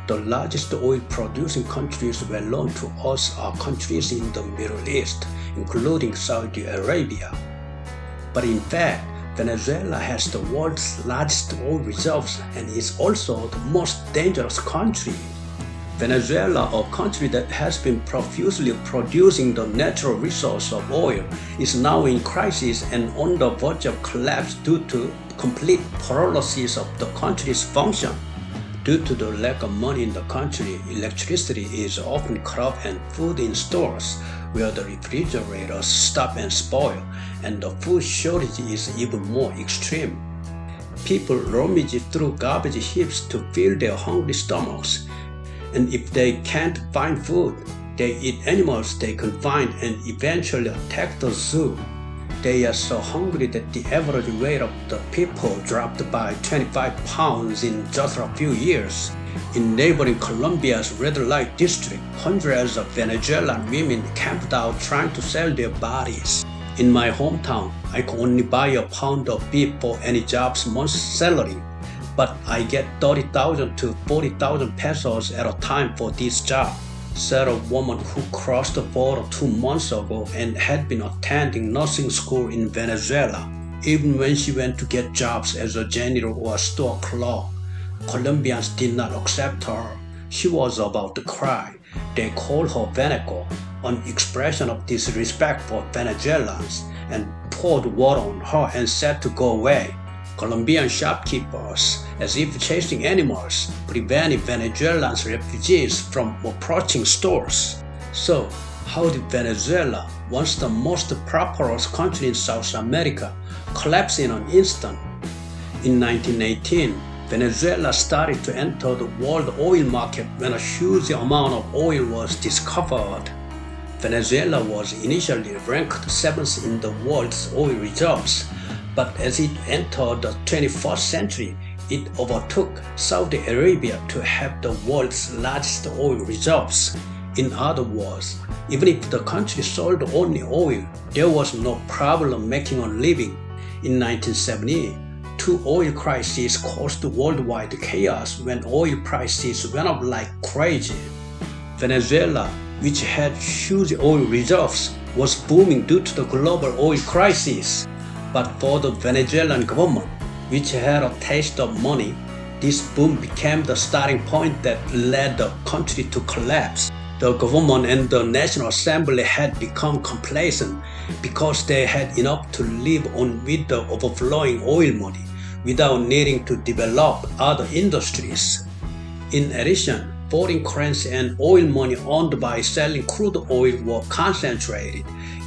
The largest oil-producing countries well known to us are countries in the Middle East, including Saudi Arabia. But in fact, Venezuela has the world's largest oil reserves and is also the most dangerous country. Venezuela, a country that has been profusely producing the natural resource of oil, is now in crisis and on the verge of collapse due to complete paralysis of the country's function. Due to the lack of money in the country, electricity is often cut off and food in stores, where the refrigerators stop and spoil, and the food shortage is even more extreme. People rummage through garbage heaps to fill their hungry stomachs, and if they can't find food, they eat animals they can find and eventually attack the zoo. They are so hungry that the average weight of the people dropped by 25 pounds in just a few years. In neighboring Colombia's red light district, hundreds of Venezuelan women camped out trying to sell their bodies. In my hometown, I can only buy a pound of beef for any job's month's salary, but I get 30,000 to 40,000 pesos at a time for this job, said a woman who crossed the border 2 months ago and had been attending nursing school in Venezuela. Even when she went to get jobs as a janitor or a store clerk, Colombians did not accept her. She was about to cry. They called her Veneco, an expression of disrespect for Venezuelans, and poured water on her and said to go away. Colombian shopkeepers, as if chasing animals, prevented Venezuelan refugees from approaching stores. So, how did Venezuela, once the most prosperous country in South America, collapse in an instant? In 1918, Venezuela started to enter the world oil market when a huge amount of oil was discovered. Venezuela was initially ranked 7th in the world's oil reserves, but as it entered the 21st century, it overtook Saudi Arabia to have the world's largest oil reserves. In other words, even if the country sold only oil, there was no problem making a living. In 1970, 2 oil crises caused worldwide chaos when oil prices went up like crazy. Venezuela, which had huge oil reserves, was booming due to the global oil crisis. But for the Venezuelan government, which had a taste of money, this boom became the starting point that led the country to collapse. The government and the National Assembly had become complacent because they had enough to live on with the overflowing oil money without needing to develop other industries. In addition, foreign currency and oil money earned by selling crude oil were concentrated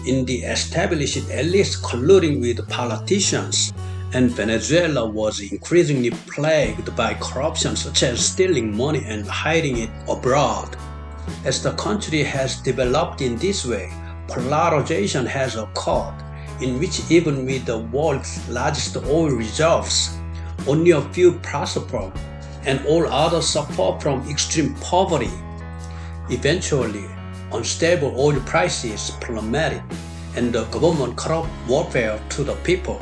in the established elites colluding with politicians, and Venezuela was increasingly plagued by corruption such as stealing money and hiding it abroad. As the country has developed in this way, polarization has occurred, in which even with the world's largest oil reserves, only a few prosper and all others suffer from extreme poverty. Eventually, unstable oil prices plummeted, and the government cut off welfare to the people.